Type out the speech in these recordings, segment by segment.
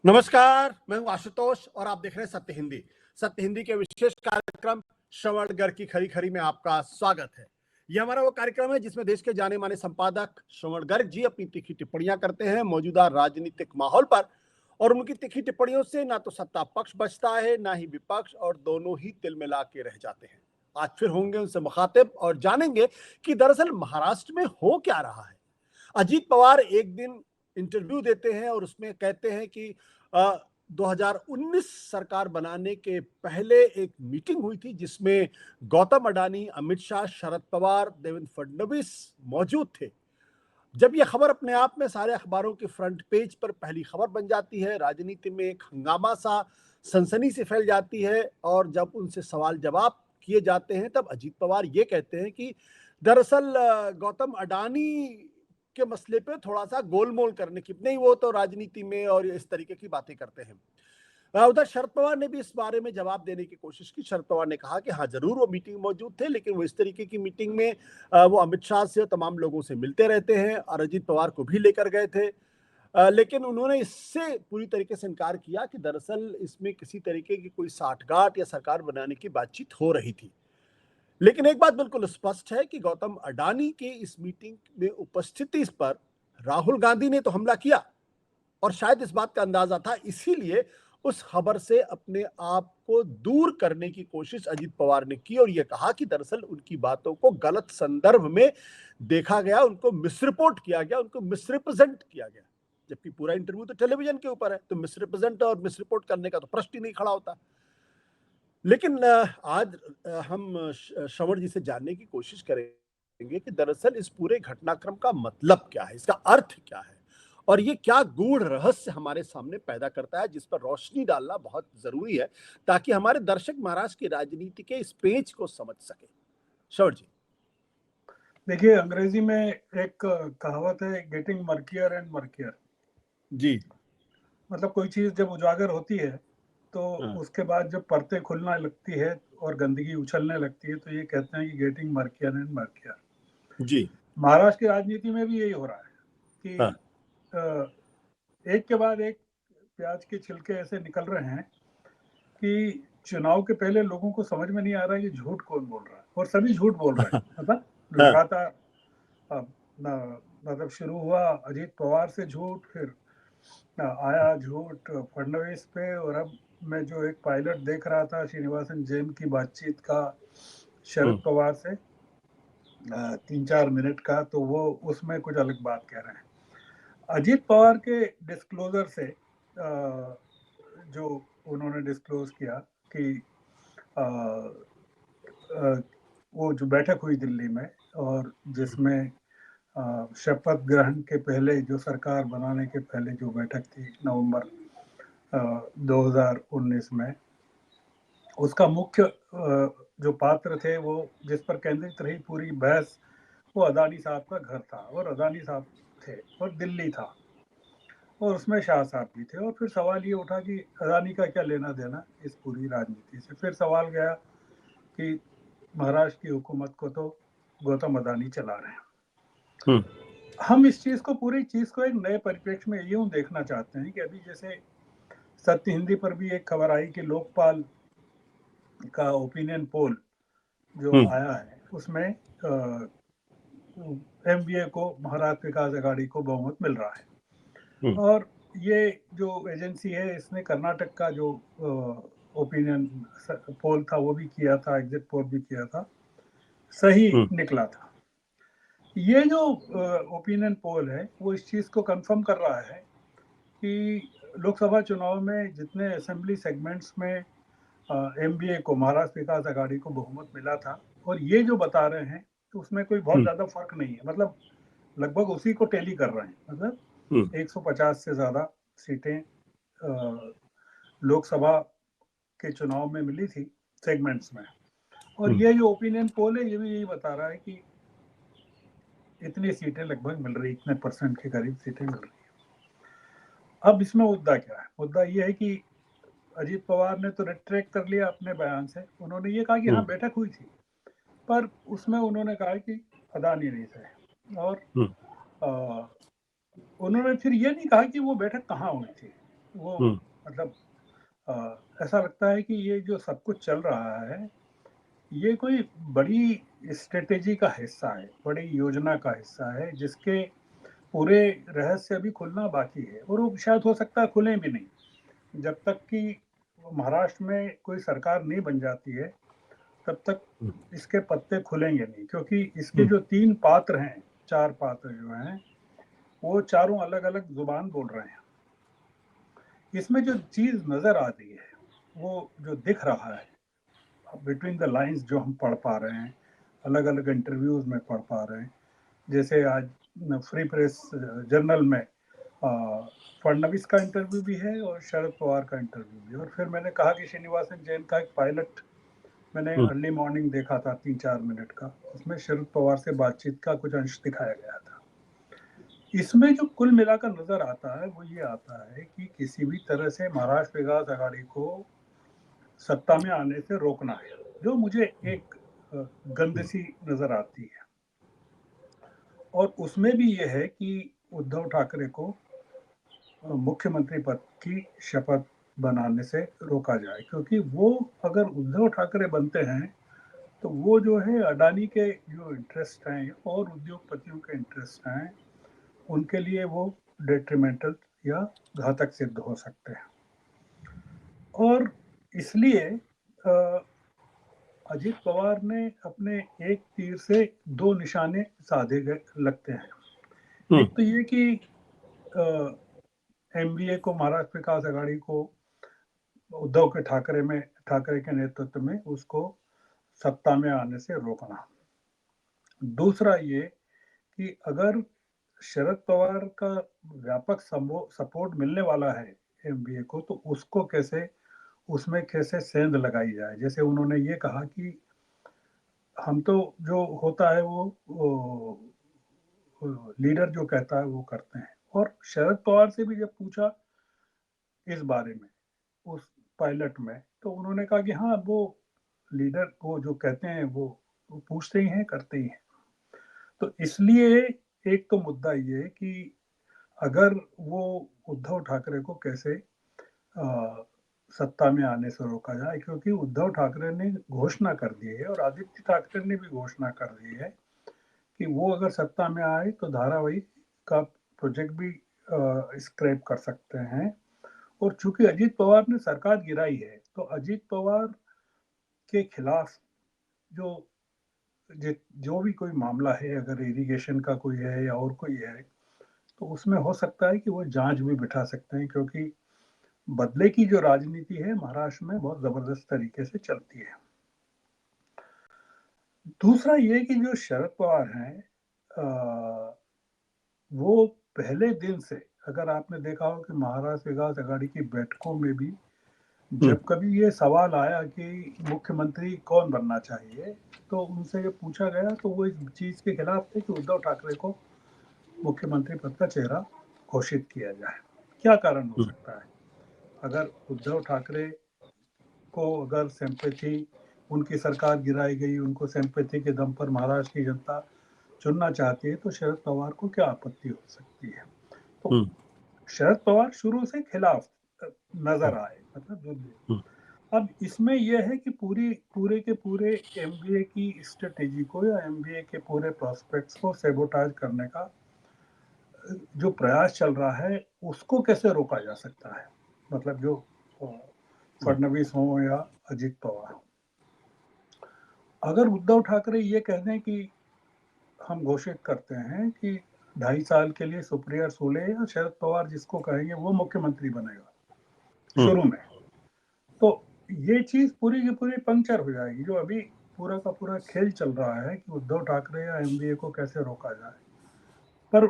नमस्कार, मैं हूं आशुतोष और आप देख रहे हैं सत्य हिंदी। सत्य हिंदी के विशेष कार्यक्रम श्रवणगढ़ की खरी खरी में आपका स्वागत है। यह हमारा वो कार्यक्रम है जिसमें देश के जाने माने संपादक श्रवण गर्ग जी अपनी तीखी टिप्पणियां करते हैं मौजूदा राजनीतिक माहौल पर। और उनकी तीखी टिप्पणियों से ना तो सत्ता पक्ष बचता है, ना ही विपक्ष, और दोनों ही तिलमिला के रह जाते हैं। आज फिर होंगे उनसे मुखातिब और जानेंगे कि दरअसल महाराष्ट्र में हो क्या रहा है। अजीत पवार एक दिन इंटरव्यू देते हैं और उसमें कहते हैं कि 2019 सरकार बनाने के पहले एक मीटिंग हुई थी जिसमें गौतम अडानी, अमित शाह, शरद पवार, देवेंद्र फडणवीस मौजूद थे। जब यह खबर अपने आप में सारे अखबारों के फ्रंट पेज पर पहली खबर बन जाती है, राजनीति में एक हंगामा सा सनसनी से फैल जाती है, और जब उनसे सवाल जवाब किए जाते हैं तब अजीत पवार ये कहते हैं कि दरअसल गौतम अडानी के मसले पे थोड़ा सा गोलमोल करने की नहीं, वो तो राजनीति में और इस तरीके की बातें करते हैं। उधर शरद पवार ने भी इस बारे में जवाब देने की कोशिश की। शरद पवार ने कहा कि हाँ, जरूर वो मीटिंग मौजूद थे, लेकिन वो इस तरीके की मीटिंग में वो अमित शाह से और तमाम लोगों से मिलते रहते हैं और अजीत पवार को भी लेकर गए थे। लेकिन उन्होंने इससे पूरी तरीके से इनकार किया कि दरअसल इसमें किसी तरीके की कोई साठगांठ या सरकार बनाने की बातचीत हो रही थी। लेकिन एक बात बिल्कुल स्पष्ट है कि गौतम अडानी की इस मीटिंग में उपस्थिति पर राहुल गांधी ने तो हमला किया, और शायद इस बात का अंदाजा था, इसीलिए उस खबर से अपने आप को दूर करने की कोशिश अजीत पवार ने की और यह कहा कि दरअसल उनकी बातों को गलत संदर्भ में देखा गया, उनको मिसरिपोर्ट किया गया, उनको मिसरिप्रेजेंट किया गया। जबकि पूरा इंटरव्यू तो टेलीविजन के ऊपर है, तो मिसरिप्रेजेंट और मिसरिपोर्ट करने का तो प्रश्न ही नहीं खड़ा होता। लेकिन आज हम श्रवण जी से जानने की कोशिश करेंगे कि दरअसल इस पूरे घटनाक्रम का मतलब क्या है, इसका अर्थ क्या है, और ये क्या गूढ़ रहस्य हमारे सामने पैदा करता है, जिस पर रोशनी डालना बहुत जरूरी है ताकि हमारे दर्शक महाराष्ट्र की राजनीति के इस पेच को समझ सके। श्रवण जी। देखिए, अंग्रेजी में एक कहावत है, गेटिंग मर्कियर एंड मर्कियर। जी। मतलब कोई चीज जब उजागर होती है तो उसके बाद जब परतें खुलना लगती है और गंदगी उछलने लगती है, तो ये कहते हैं कि गेटिंग मर्कियर एंड मर्कियर। जी। महाराष्ट्र की राजनीति में भी यही हो रहा है कि एक के बाद एक प्याज के छिलके ऐसे निकल रहे हैं कि चुनाव के पहले लोगों को समझ में नहीं आ रहा है कि झूठ कौन बोल रहा है, और सभी झूठ बोल रहे हैं। मतलब लगातार मतलब शुरू हुआ अजीत पवार से झूठ, फिर आया झूठ फडणवीस पे, और अब मैं जो एक पायलट देख रहा था श्रीनिवासन जैन की बातचीत का शरद पवार से 3-4 मिनट का, तो वो उसमें कुछ अलग बात कह रहे हैं। अजीत पवार के डिस्क्लोजर से जो उन्होंने डिस्क्लोज किया कि वो जो बैठक हुई दिल्ली में, और जिसमें शपथ ग्रहण के पहले जो सरकार बनाने के पहले जो बैठक थी नवंबर 2019 में, उसका मुख्य जो पात्र थे, वो जिस पर केंद्रित रही पूरी बहस, वो अदानी साहब का घर था, और अदानी साहब थे और दिल्ली था, और उसमें शाह साहब भी थे। और फिर सवाल ये उठा कि अदानी का क्या लेना देना इस पूरी राजनीति से। फिर सवाल गया कि महाराष्ट्र की हुकूमत को तो गौतम अदानी चला रहे हैं। हम इस चीज को, पूरी चीज को एक नए परिप्रेक्ष्य में यूं देखना चाहते हैं कि अभी जैसे सत्य हिंदी पर भी एक खबर आई कि लोकपाल का ओपिनियन पोल जो आया है, उसमें एमवीए को, महाराष्ट्र विकास आघाड़ी को बहुमत मिल रहा है। और ये जो एजेंसी है, इसने कर्नाटक का जो ओपिनियन पोल था वो भी किया था, एग्जिट पोल भी किया था, सही निकला था। ये जो ओपिनियन पोल है वो इस चीज को कंफर्म कर रहा है कि लोकसभा चुनाव में जितने असेंबली सेगमेंट्स में एमवीए को, महाराष्ट्र विकास आघाड़ी को बहुमत मिला था, और ये जो बता रहे हैं तो उसमें कोई बहुत ज्यादा फर्क नहीं है। मतलब लगभग उसी को टैली कर रहे हैं। मतलब 150 से ज्यादा सीटें लोकसभा के चुनाव में मिली थी सेगमेंट्स में, और ये जो ओपिनियन पोल है ये भी यही बता रहा है कि इतनी सीटें लगभग मिल रही, इतने परसेंट के करीब सीटें मिल रही है। अब इसमें मुद्दा क्या है? मुद्दा ये है कि अजीत पवार ने तो रिट्रैक्ट कर लिया अपने बयान से। उन्होंने ये कहा कि हाँ, बैठक हुई थी, पर उसमें उन्होंने कहा कि अदानी नहीं थे, और उन्होंने फिर ये नहीं कहा कि वो बैठक कहाँ हुई थी। वो हम्म, मतलब ऐसा लगता है कि ये जो सब कुछ चल रहा है, ये कोई बड़ी स्ट्रेटेजी का हिस्सा है, बड़ी योजना का हिस्सा है, जिसके पूरे रहस्य अभी खुलना बाकी है और वो शायद हो सकता है खुले भी नहीं। जब तक कि महाराष्ट्र में कोई सरकार नहीं बन जाती है, तब तक हम्म, इसके पत्ते खुलेंगे नहीं, क्योंकि इसके हम्म, जो 3 पात्र हैं, 4 पात्र जो हैं, वो चारों अलग-अलग ज़ुबान बोल रहे हैं। इसमें जो चीज़ नज़र आ रही है, वो जो दिख रहा है, बिटवीन द लाइन्स जो हम पढ़ पा रहे हैं, अलग-अलग इंटरव्यूज़ में पढ़ पा रहे हैं। जैसे आज फ्री प्रेस जर्नल में फडणवीस का इंटरव्यू भी है और शरद पवार का इंटरव्यू भी है, और फिर मैंने कहा कि श्रीनिवासन जैन का एक पायलट मैंने हम्म, अर्ली मॉर्निंग देखा था 3-4 मिनट का, उसमें शरद पवार से बातचीत का कुछ अंश दिखाया गया था। इसमें जो कुल मिलाकर नजर आता है वो ये आता है कि किसी भी तरह से महाराष्ट्र विकास आघाड़ी को सत्ता में आने से रोकना है, जो मुझे एक गंद सी नजर आती है। और उसमें भी ये है कि उद्धव ठाकरे को मुख्यमंत्री पद की शपथ बनाने से रोका जाए, क्योंकि वो अगर उद्धव ठाकरे बनते हैं तो वो जो है अडानी के जो इंटरेस्ट हैं और उद्योगपतियों के इंटरेस्ट हैं, उनके लिए वो डेट्रीमेंटल या घातक सिद्ध हो सकते हैं। और इसलिए अजित पवार ने अपने एक तीर से दो निशाने साधे गए लगते हैं। हम्म, एक तो ये कि एमबीए को, महाराष्ट्र विकास आघाड़ी को उद्धव के ठाकरे के नेतृत्व में उसको सत्ता में आने से रोकना। दूसरा ये कि अगर शरद पवार का व्यापक सपोर्ट मिलने वाला है एमबीए को, तो उसको कैसे, उसमें कैसे सेंध लगाई जाए। जैसे उन्होंने ये कहा कि हम तो जो होता है वो लीडर जो कहता है वो करते हैं। और शरद पवार से भी जब पूछा इस बारे में उस पायलट में, तो उन्होंने कहा कि हाँ, वो लीडर वो जो कहते हैं वो पूछते ही हैं, करते ही हैं। तो इसलिए एक तो मुद्दा ये कि अगर वो उद्धव ठाकरे को कैसे सत्ता में आने से रोका जाए, क्योंकि उद्धव ठाकरे ने घोषणा कर दी है और आदित्य ठाकरे ने भी घोषणा कर दी है कि वो अगर सत्ता में आए तो धारावाहिक का प्रोजेक्ट भी स्क्रैप कर सकते हैं। और चूंकि अजीत पवार ने सरकार गिराई है, तो अजीत पवार के खिलाफ जो जो भी कोई मामला है, अगर इरिगेशन का कोई है या और कोई है, तो उसमें हो सकता है कि वो जांच भी बिठा सकते हैं, क्योंकि बदले की जो राजनीति है महाराष्ट्र में बहुत जबरदस्त तरीके से चलती है। दूसरा ये कि जो शरद पवार हैं, वो पहले दिन से, अगर आपने देखा हो कि महाराष्ट्र विकास आघाड़ी की बैठकों में भी हम्म, जब कभी ये सवाल आया कि मुख्यमंत्री कौन बनना चाहिए, तो उनसे ये पूछा गया तो वो इस चीज के खिलाफ थे कि उद्धव ठाकरे को मुख्यमंत्री पद का चेहरा घोषित किया जाए। क्या कारण हो हम्म, सकता है? अगर उद्धव ठाकरे को अगर सिंपैथी, उनकी सरकार गिराई गई, उनको सिंपैथी के दम पर महाराष्ट्र की जनता चुनना चाहती है, तो शरद पवार को क्या आपत्ति हो सकती है? तो हम्म, शरद पवार शुरू से खिलाफ हम्म, नजर आए, मतलब जो हम्म, अब इसमें यह है कि पूरे के पूरे एमबीए की स्ट्रेटेजी को या एमबीए के पूरे प्रोस्पेक्ट्स को सेबोटाज करने का जो प्रयास चल रहा है, उसको कैसे रोका जा सकता है? मतलब जो हम्म, फडणवीस हो या अजित पवार हो, अगर उद्धव ठाकरे ये कह दें कि हम घोषित करते हैं कि 2.5 साल के लिए सुप्रिया सुले या शरद पवार जिसको कहेंगे वो मुख्यमंत्री बनेगा हम्म, शुरू में, तो ये चीज पूरी की पूरी पंक्चर हो जाएगी। जो अभी पूरा का पूरा खेल चल रहा है कि उद्धव ठाकरे या एमबीए को कैसे रोका जाए, पर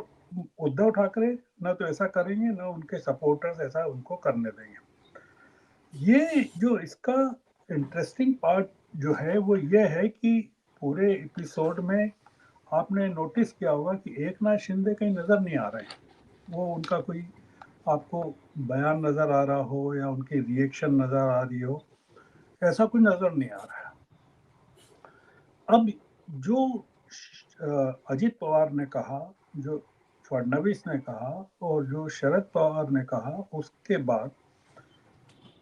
उद्धव ठाकरे न तो ऐसा करेंगे, न उनके सपोर्टर्स ऐसा उनको करने देंगे। ये जो इसका इंटरेस्टिंग पार्ट जो है वो ये है कि पूरे एपिसोड में आपने नोटिस किया होगा कि एकनाथ शिंदे कहीं नजर नहीं आ रहे हैं। वो उनका कोई आपको बयान नजर आ रहा हो या उनकी रिएक्शन नजर आ रही हो, ऐसा कुछ नजर नहीं आ रहा है। अब जो अजित पवार ने कहा, जो फडणवीस ने कहा और जो शरद पवार ने कहा, उसके बाद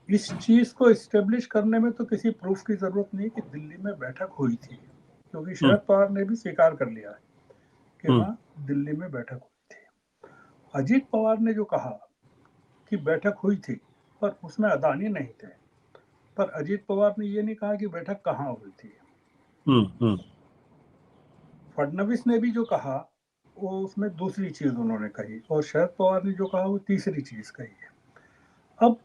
इस चीज को एस्टेब्लिश करने में तो किसी प्रूफ की जरूरत नहीं कि दिल्ली में बैठक हुई थी, क्योंकि शरद पवार ने भी स्वीकार कर लिया है कि हाँ, दिल्ली में बैठक हुई थी। अजीत पवार ने जो कहा कि बैठक हुई थी पर उसमें अदानी नहीं थे, पर अजीत पवार ने ये नहीं कहा कि बैठक कहाँ हुई थी। फडणवीस ने भी जो कहा वो उसमें दूसरी चीज उन्होंने कही, और शरद पवार ने जो कहा वो तीसरी चीज कही है। अब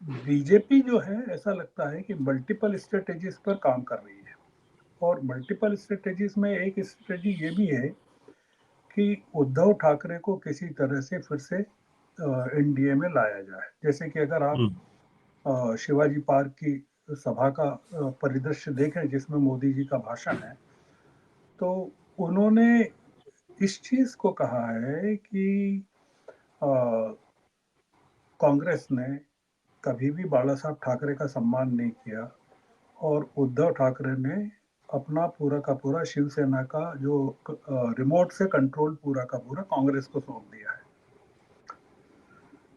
बीजेपी जो है, ऐसा लगता है कि मल्टीपल स्ट्रेटेजीज पर काम कर रही है, और मल्टीपल स्ट्रेटेजीज में एक स्ट्रेटेजी ये भी है कि उद्धव ठाकरे को किसी तरह से फिर से एनडीए में लाया जाए। जैसे कि अगर आप शिवाजी पार्क की सभा का परिदृश्य देखें जिसमें मोदी जी का भाषण है, तो उन्होंने इस चीज को कहा है कि कांग्रेस ने कभी भी बाला साहब ठाकरे का सम्मान नहीं किया, और उद्धव ठाकरे ने अपना पूरा का पूरा शिवसेना का जो रिमोट से कंट्रोल पूरा का पूरा कांग्रेस को सौंप दिया है।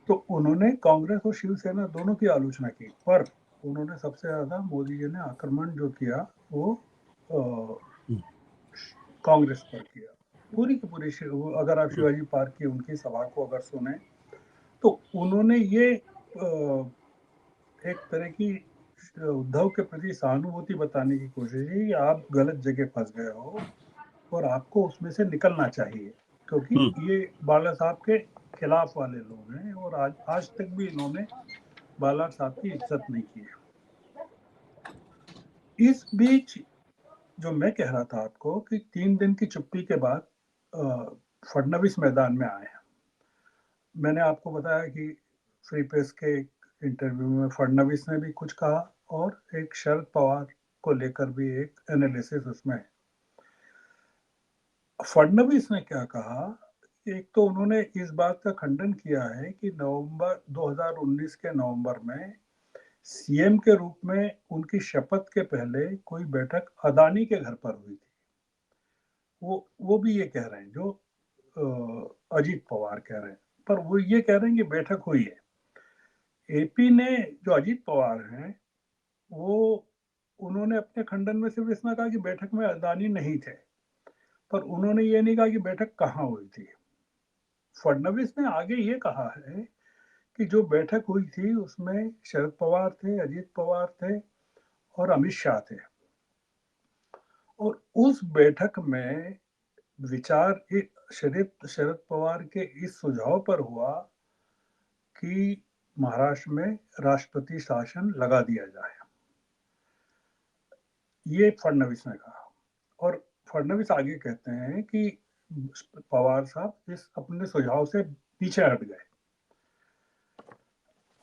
तो उन्होंने कांग्रेस और शिवसेना दोनों की आलोचना की, पर उन्होंने सबसे ज्यादा मोदी जी ने आक्रमण जो किया वो कांग्रेस पर किया। पूरी की पूरी, अगर आप शिवाजी पार्क की उनकी सभा को अगर सुने तो उन्होंने ये एक तरह की उद्धव के प्रति सहानुभूति बताने की कोशिश की कि आप गलत जगह फंस गए हो और आपको उसमें से निकलना चाहिए, क्योंकि ये बाला साहब के खिलाफ वाले लोग हैं और आज तक भी इन्होंने बाला साहब की इज्जत नहीं की है। इस बीच जो मैं कह रहा था आपको कि 3 दिन की चुप्पी के बाद फडणवीस मैदान में आए हैं। मैंने आपको बताया कि फ्री प्रेस के इंटरव्यू में फडणवीस ने भी कुछ कहा और एक शरद पवार को लेकर भी एक एनालिसिस उसमें है। फडणवीस ने क्या कहा, एक तो उन्होंने इस बात का खंडन किया है कि नवंबर 2019 के नवंबर में सीएम के रूप में उनकी शपथ के पहले कोई बैठक अदानी के घर पर हुई थी। वो भी ये कह रहे हैं, जो अजीत पवार कह रहे हैं, पर वो ये कह रहे हैं कि बैठक हुई है। एपी ने, जो अजीत पवार हैं, वो उन्होंने अपने खंडन में सिर्फ इतना कहा कि बैठक में अदानी नहीं थे, पर उन्होंने ये नहीं कहा कि बैठक कहाँ हुई थी। फडणवीस ने आगे ये कहा है कि जो बैठक हुई थी उसमें शरद पवार थे, अजीत पवार थे और अमित शाह थे, और उस बैठक में विचार शरद पवार के इस सुझाव पर हुआ कि महाराष्ट्र में राष्ट्रपति शासन लगा दिया जाए, ये फडणवीस ने कहा। और फडणवीस आगे कहते हैं कि पवार साहब इस अपने सुझाव से पीछे हट गए।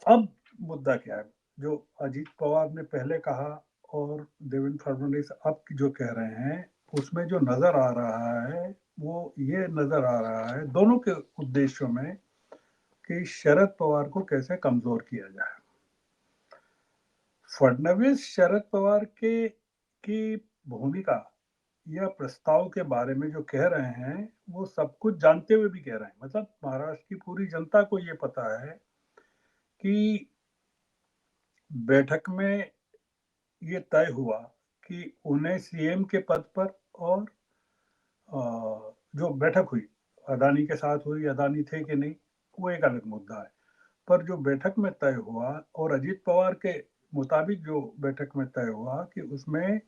अब मुद्दा क्या है, जो अजीत पवार ने पहले कहा और देवेंद्र फडणवीस अब जो कह रहे हैं, उसमें जो नजर आ रहा है वो ये नजर आ रहा है दोनों के उद्देश्यों में कि शरद पवार को कैसे कमजोर किया जाए। फडणवीस शरद पवार के की भूमिका या प्रस्ताव के बारे में जो कह रहे हैं वो सब कुछ जानते हुए भी कह रहे हैं। मतलब महाराष्ट्र की पूरी जनता को ये पता है कि बैठक में ये तय हुआ कि उन्हें सीएम के पद पर, और जो बैठक हुई अदानी के साथ हुई, अदानी थे कि नहीं वो एक अलग मुद्दा है, पर जो बैठक में तय हुआ और अजीत पवार के मुताबिक जो बैठक में तय हुआ कि उसमें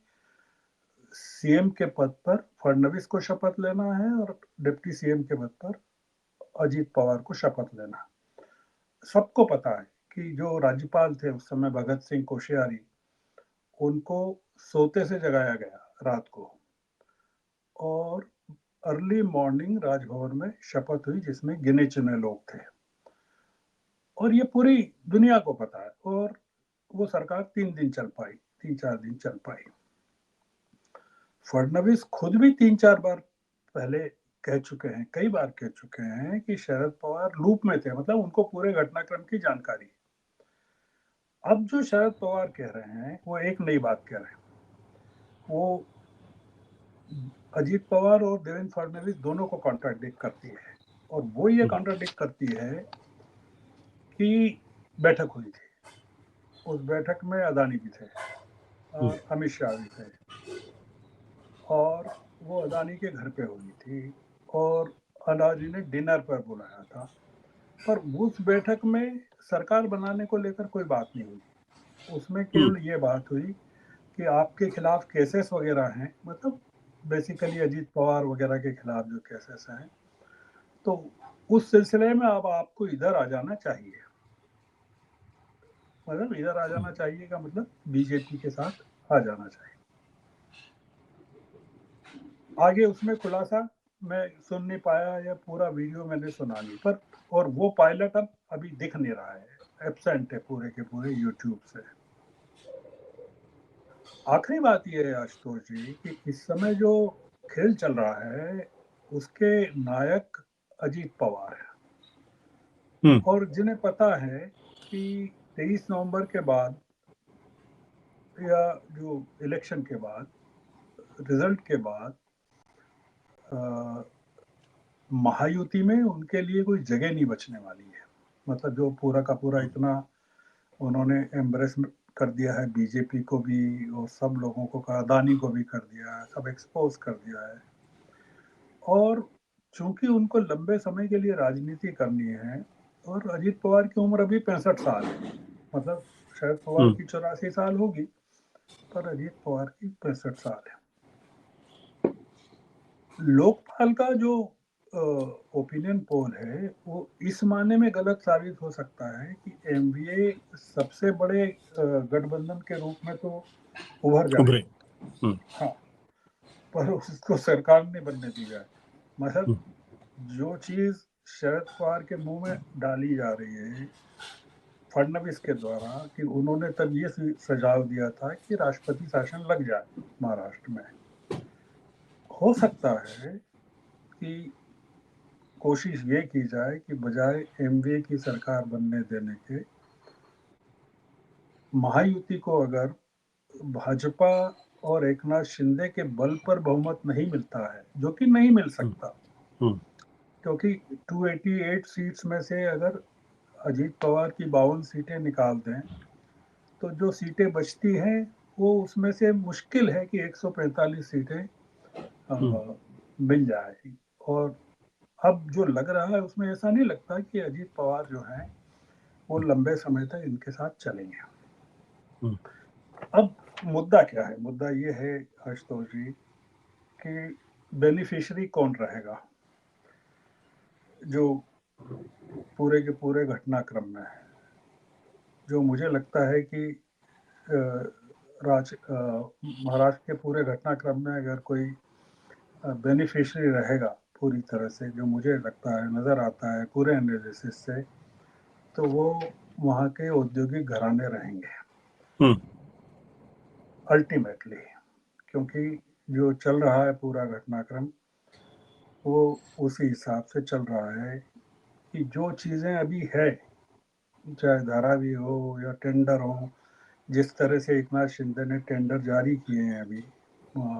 सीएम के पद पर फडणवीस को शपथ लेना है और डिप्टी सीएम के पद पर अजीत पवार को शपथ लेना। सबको पता है कि जो राज्यपाल थे उस समय भगत सिंह कोश्यारी, उनको सोते से जगाया गया रात को, और अर्ली मॉर्निंग राजभवन में शपथ हुई जिसमें गिने चुने लोग थे, और ये पूरी दुनिया को पता है। और वो सरकार 3 दिन चल पाई, 3-4 दिन चल पाई। फडणवीस खुद भी 3-4 बार पहले कह चुके हैं, कई बार कह चुके हैं कि शरद पवार लूप में थे, मतलब उनको पूरे घटनाक्रम की जानकारी। अब जो शरद पवार कह रहे हैं वो एक नई बात कह रहे हैं। वो अजीत पवार और देवेंद्र फडणवीस दोनों को कॉन्ट्राडिक्ट करती है। और वो ये कॉन्ट्राडिक्ट करती है कि बैठक हुई थी, उस बैठक में अदानी भी थे और अमित शाह भी थे, और वो अदानी के घर पे हुई थी और अदानी ने डिनर पर बुलाया था, पर उस बैठक में सरकार बनाने को लेकर कोई बात नहीं हुई। उसमें केवल ये बात हुई कि आपके खिलाफ केसेस वगैरह हैं, मतलब बेसिकली अजीत पवार वगैरह के खिलाफ जो केसेस हैं, तो उस सिलसिले में अब आपको इधर आ जाना चाहिए। मतलब इधर आ जाना चाहिए का मतलब बीजेपी के साथ आ जाना चाहिए। आगे उसमें खुलासा मैं सुन नहीं पाया, या पूरा वीडियो मैंने सुना नहीं, पर और वो पायलट अब अभी दिख नहीं रहा है, एब्सेंट है पूरे के पूरे यूट्यूब से। आखिरी बात यह है आशुतोष जी कि इस समय जो खेल चल रहा है उसके नायक अजीत पवार है, और जिन्हें पता है कि 23 नवंबर के बाद या जो इलेक्शन के बाद, रिजल्ट के बाद महायुति में उनके लिए कोई जगह नहीं बचने वाली है। मतलब जो पूरा का पूरा इतना उन्होंने एम्ब्रेस कर दिया है बीजेपी को भी, और सब लोगों को, अदानी को भी कर दिया है, सब एक्सपोज कर दिया है। और चूंकि उनको लंबे समय के लिए राजनीति करनी है, और अजीत पवार की उम्र अभी 65 साल है, मतलब शरद पवार की 84 साल होगी, पर अजीत पवार की 65 साल है। लोकपाल का जो ओपिनियन पोल है वो इस मायने में गलत साबित हो सकता है कि एमवीए सबसे बड़े गठबंधन के रूप में तो उभर उभरे। जाए, हाँ, पर उसको सरकार ने बनने दी जाए। मतलब जो चीज शरद पवार के मुंह में डाली जा रही है फडणवीस के द्वारा, कि उन्होंने तब ये सुझाव दिया था कि राष्ट्रपति शासन लग जाए महाराष्ट्र में, हो सकता है कि कोशिश ये की जाए कि बजाय एमवीए की सरकार बनने देने के, महायुति को अगर भाजपा और एकनाथ शिंदे के बल पर बहुमत नहीं मिलता है, जो कि नहीं मिल सकता, क्योंकि 288 सीट्स में से अगर अजीत पवार की 52 सीटें निकाल दें तो जो सीटें बचती हैं वो उसमें से मुश्किल है कि 145 सीटें मिल जाएगी। और अब जो लग रहा है उसमें ऐसा नहीं लगता कि अजीत पवार जो हैं वो लंबे समय तक इनके साथ चलेंगे। अब मुद्दा क्या है? मुद्दा ये है आशुतोष जी कि बेनिफिशियरी कौन रहेगा जो पूरे के पूरे घटनाक्रम में है। जो मुझे लगता है कि महाराष्ट्र के पूरे घटनाक्रम में अगर कोई बेनिफिशियरी रहेगा पूरी तरह से, जो मुझे लगता है, नज़र आता है पूरे एनालिसिस से, तो वो वहाँ के औद्योगिक घराने रहेंगे अल्टीमेटली। क्योंकि जो चल रहा है पूरा घटनाक्रम वो उसी हिसाब से चल रहा है कि जो चीज़ें अभी है, चाहे धारावी हो या टेंडर हो, जिस तरह से एकनाथ शिंदे ने टेंडर जारी किए हैं अभी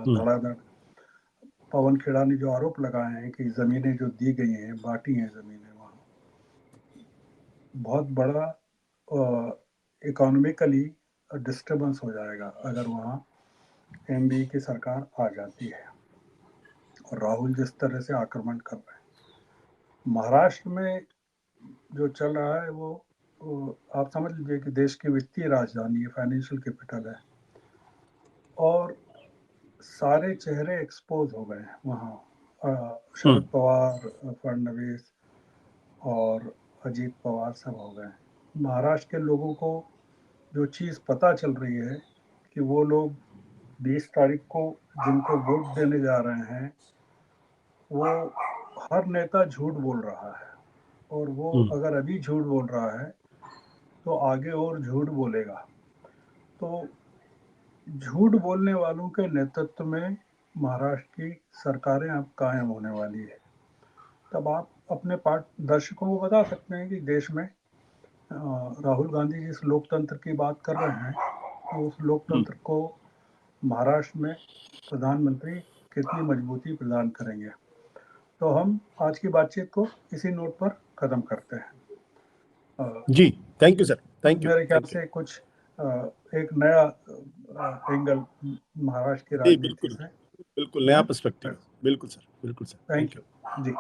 धड़ाधड़, पवन खेड़ा ने जो आरोप लगाए हैं कि जमीनें जो दी गई हैं, बांटी हैं जमीनें, वहाँ बहुत बड़ा इकोनॉमिकली डिस्टर्बेंस हो जाएगा अगर वहाँ एमबी की सरकार आ जाती है। और राहुल जिस तरह से आक्रमण कर रहे हैं महाराष्ट्र में जो चल रहा है वो आप समझ लीजिए कि देश की वित्तीय राजधानी है, फाइनेंशियल कैपिटल है, और सारे चेहरे एक्सपोज हो गए हैं वहाँ। शरद पवार, फडणवीस और अजीत पवार सब हो गए। महाराष्ट्र के लोगों को जो चीज़ पता चल रही है कि वो लोग 20 तारीख को जिनको वोट देने जा रहे हैं वो हर नेता झूठ बोल रहा है, और वो अगर अभी झूठ बोल रहा है तो आगे और झूठ बोलेगा। तो झूठ बोलने वालों के नेतृत्व में महाराष्ट्र की सरकारें अब कायम होने वाली है। तब आप अपने दर्शकों को बता सकते हैं कि देश में राहुल गांधी जिस लोकतंत्र की बात कर रहे हैं, तो उस लोकतंत्र को महाराष्ट्र में प्रधानमंत्री कितनी मजबूती प्रदान करेंगे। तो हम आज की बातचीत को इसी नोट पर खत्म करते हैं। जी, thank you sir, thank you. मेरे ख्याल से कुछ एक नया एंगल महाराष्ट्र की जी राजनीति बिल्कुल, से। बिल्कुल नया पर्सपेक्टिव। बिल्कुल सर, बिल्कुल sir, thank thank you. You ji.